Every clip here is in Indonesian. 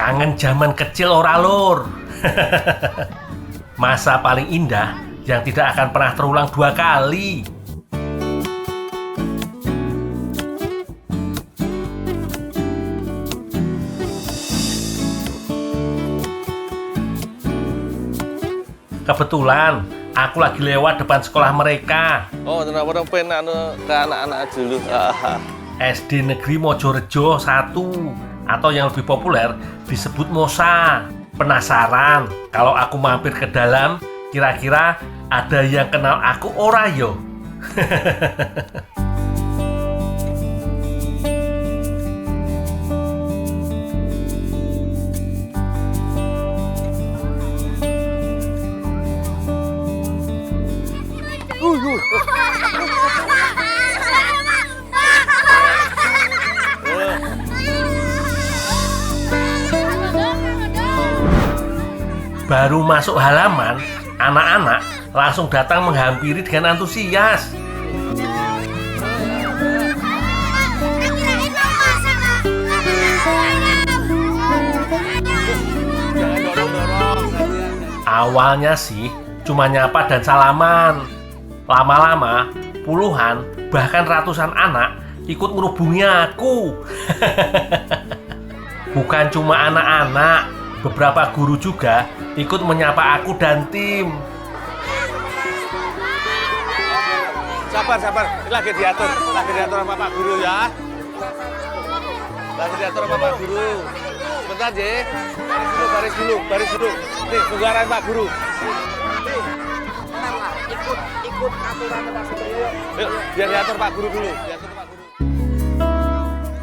Kangen zaman kecil ora lur. Masa paling indah yang tidak akan pernah terulang dua kali. Kebetulan aku lagi lewat depan sekolah mereka. Oh, kenapa dong pengen ke anak-anak dulu? SD Negeri Mojorejo 1 atau yang lebih populer disebut MOSA. Penasaran kalau aku mampir ke dalam, kira-kira ada yang kenal aku ora yo? Baru masuk halaman, anak-anak langsung datang menghampiri dengan antusias. Awalnya sih cuma nyapa dan salaman. Lama-lama puluhan bahkan ratusan anak ikut merubungi aku. Bukan cuma anak-anak, beberapa guru juga ikut menyapa aku dan tim. Sabar. Ini lagi diatur sama Pak Guru ya. Lagi diatur sama Pak Guru. Sebentar, J. Baris dulu. Nih, tunggu arahan Pak Guru. Ikut aturan Pak Guru. Yuk, biar diatur Pak Guru dulu.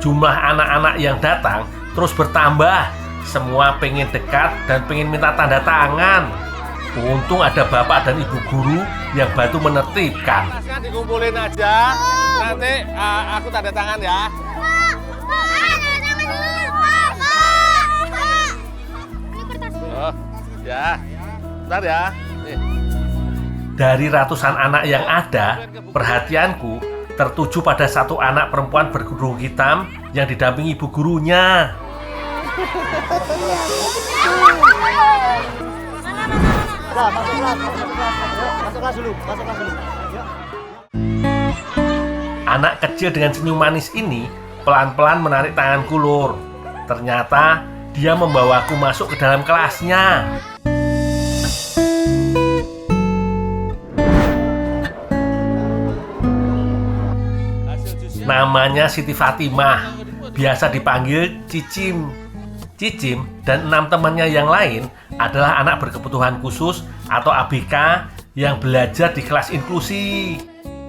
Jumlah anak-anak yang datang terus bertambah. Semua pengen dekat dan pengen minta tanda tangan. Untung ada bapak dan ibu guru yang bantu menertibkan. Sekarang dikumpulin aja. Nanti aku tanda tangan ya. Oh, ya. Bentar ya. Nih. Dari ratusan anak yang ada, perhatianku tertuju pada satu anak perempuan berkerudung hitam yang didampingi ibu gurunya. Masuk kelas dulu. Anak kecil dengan senyum manis ini pelan-pelan menarik tanganku lur. Ternyata dia membawaku masuk ke dalam kelasnya. Namanya Siti Fatimah, biasa dipanggil Cicim. Cicim dan 6 temannya yang lain adalah anak berkebutuhan khusus atau ABK yang belajar di kelas inklusi.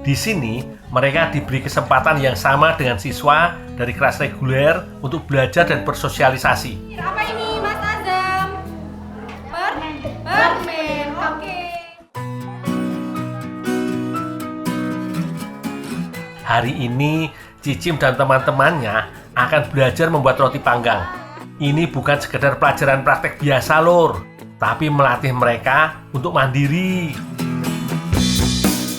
Di sini, mereka diberi kesempatan yang sama dengan siswa dari kelas reguler untuk belajar dan bersosialisasi. Apa ini, Mas Azam? Permen, oke. Hari ini, Cicim dan teman-temannya akan belajar membuat roti panggang. Ini bukan sekedar pelajaran praktek biasa lur, tapi melatih mereka untuk mandiri.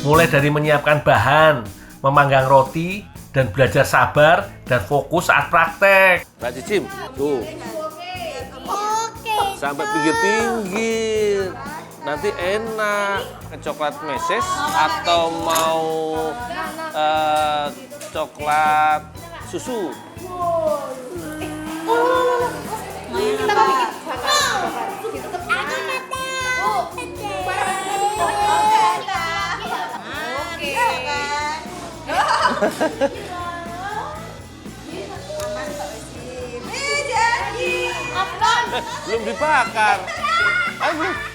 Mulai dari menyiapkan bahan, memanggang roti, dan belajar sabar dan fokus saat praktek. Mbak Cicim, tuh. Sampai pinggir-pinggir. Nanti enak. Coklat meses atau mau coklat susu? Kita mau bikin Belum dibakar.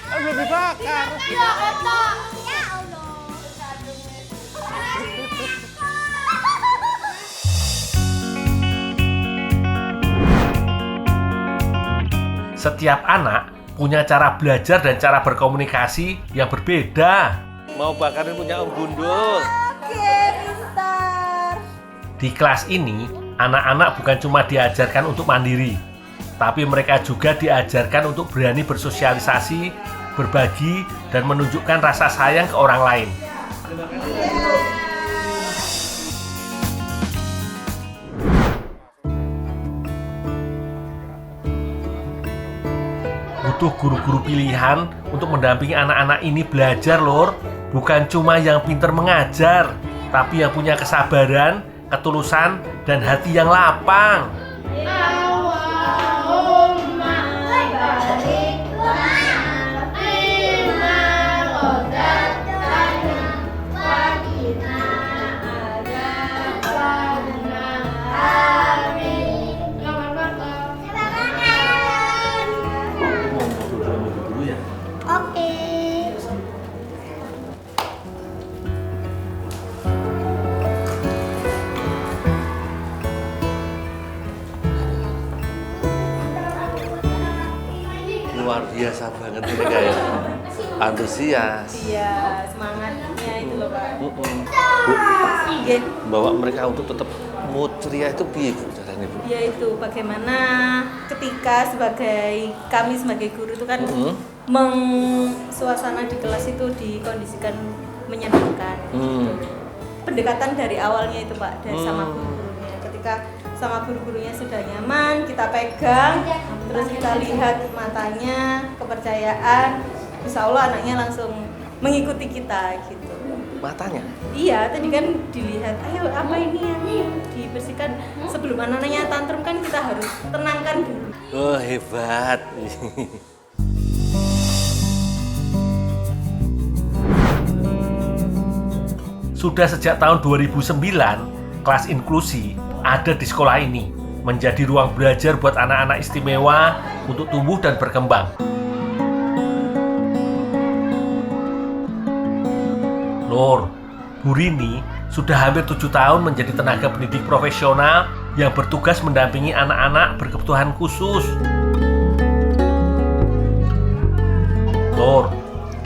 Belum dibakar. Setiap anak punya cara belajar dan cara berkomunikasi yang berbeda. Mau bakarin punya Om Gundul. Di kelas ini, anak-anak bukan cuma diajarkan untuk mandiri, tapi mereka juga diajarkan untuk berani bersosialisasi, berbagi, dan menunjukkan rasa sayang ke orang lain. butuh guru-guru pilihan untuk mendampingi anak-anak ini belajar, Lur. Bukan cuma yang pinter mengajar, tapi yang punya kesabaran, ketulusan, dan hati yang lapang. Luar biasa banget mereka ya. Antusias. Iya, semangatnya itu loh Pak. Bu, Iya, bawa mereka untuk tetap mood ceria itu piye Bu caranya Bu? ya itu bagaimana ketika kami sebagai guru itu kan suasana di kelas itu dikondisikan menyenangkan. Pendekatan dari awalnya itu Pak, dari sama guru-gurunya. Ketika sama guru-gurunya sudah nyaman, kita pegang, terus kita lihat matanya, kepercayaan, insya Allah anaknya langsung mengikuti kita gitu. Matanya? Iya, tadi kan dilihat, ayo apa ini yang dibersihkan sebelum anak-anaknya tantrum kan kita harus tenangkan dulu. Oh hebat. Sudah sejak tahun 2009, kelas inklusi ada di sekolah ini, menjadi ruang belajar buat anak-anak istimewa untuk tumbuh dan berkembang. Lur, Bu Rini sudah hampir 7 tahun menjadi tenaga pendidik profesional yang bertugas mendampingi anak-anak berkebutuhan khusus. Lur,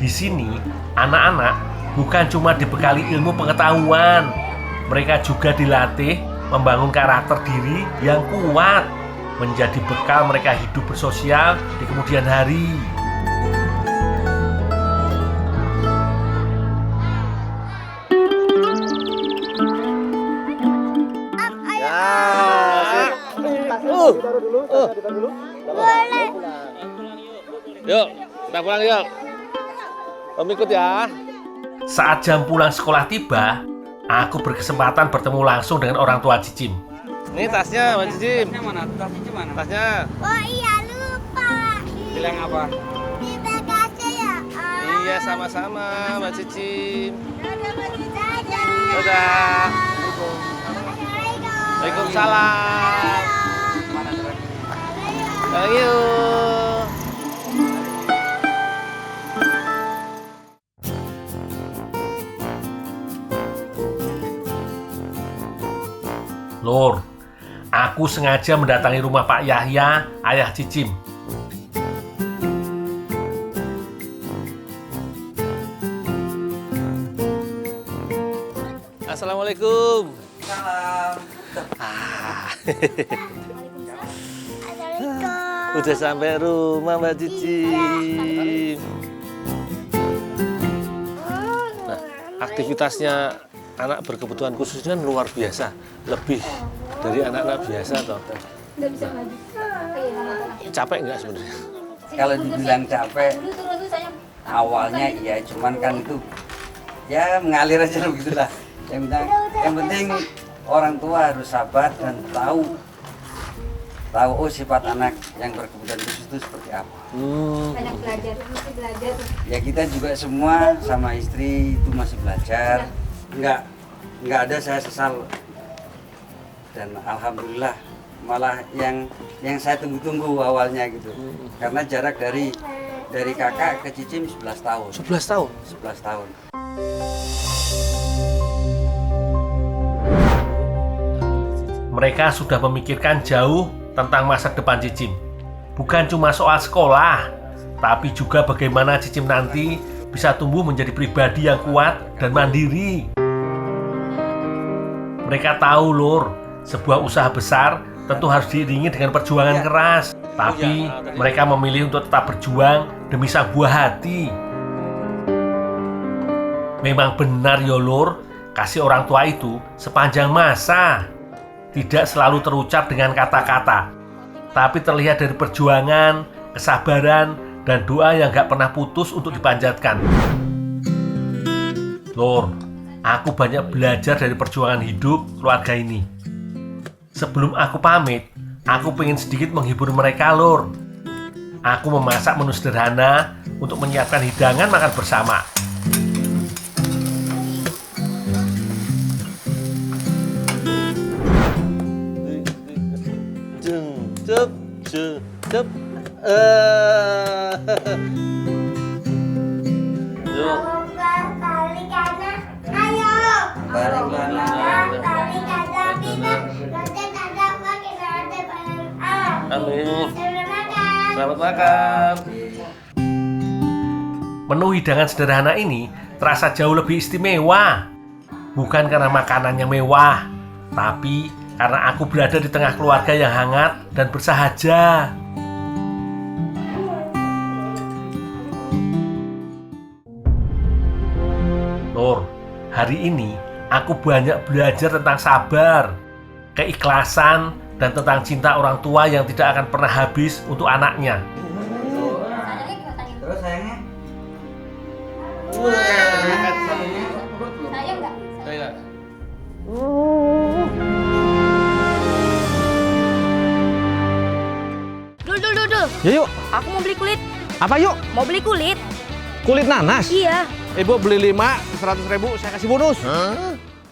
di sini anak-anak bukan cuma dibekali ilmu pengetahuan, mereka juga dilatih membangun karakter diri yang kuat, menjadi bekal mereka hidup bersosial di kemudian hari. Yuk, kita pulang yuk. Om ikut ya. Saat jam pulang sekolah tiba, aku berkesempatan bertemu langsung dengan orang tua Cicim. Ini tasnya Mbak Cicim. Mana? Tasnya mana? Tasnya. Oh iya lupa. Bilang apa? Terima kasih ya. Iya sama-sama Mbak Cicim. Dadah. Dadah. Assalamualaikum. Waalaikumsalam. Thank you. Lur, aku sengaja mendatangi rumah Pak Yahya, ayah Cicim. Assalamualaikum. Salam. Assalamualaikum. Udah sampai rumah Mbak Cicim. Nah, aktivitasnya anak berkebutuhan khusus kan luar biasa, lebih dari anak-anak biasa toh. Capek nggak sebenarnya? Kalau dibilang capek, awalnya iya, cuman kan itu ya mengalir aja begitulah. Yang penting orang tua harus sabar dan tahu oh sifat anak yang berkebutuhan khusus itu seperti apa. Banyak belajar, mesti belajar. Ya kita juga semua sama istri itu masih belajar. Nggak ada saya sesal, dan alhamdulillah malah yang saya tunggu-tunggu awalnya gitu, karena jarak dari kakak ke Cicim 11 tahun. 11 tahun? 11 tahun. Mereka sudah memikirkan jauh tentang masa depan Cicim. Bukan cuma soal sekolah, tapi juga bagaimana Cicim nanti bisa tumbuh menjadi pribadi yang kuat dan mandiri. Mereka tahu, Lur, sebuah usaha besar tentu harus diiringi dengan perjuangan keras. Tapi mereka memilih untuk tetap berjuang demi sang buah hati. Memang benar ya, Lur, kasih orang tua itu sepanjang masa. Tidak selalu terucap dengan kata-kata, tapi terlihat dari perjuangan, kesabaran, dan doa yang gak pernah putus untuk dipanjatkan. Lur, aku banyak belajar dari perjuangan hidup keluarga ini. Sebelum aku pamit, aku pengen sedikit menghibur mereka, Lur. Aku memasak menu sederhana untuk menyiapkan hidangan makan bersama. Cep. Yuk. Balik kanan, ayo. Balik kanan. Balik kanan, kita nanti ada pakai nanti bareng. Amin. Selamat makan. Selamat makan. Menu hidangan sederhana ini terasa jauh lebih istimewa. Bukan karena makanannya mewah, tapi karena aku berada di tengah keluarga yang hangat dan bersahaja. Lur, hari ini aku banyak belajar tentang sabar, keikhlasan, dan tentang cinta orang tua yang tidak akan pernah habis untuk anaknya. Terus sayangnya? Sayang nggak? Saya. Dul. Ya yuk, Aku mau beli kulit. apa yuk? Mau beli kulit? Kulit nanas? Iya. Ibu beli 5, 100.000, saya kasih bonus.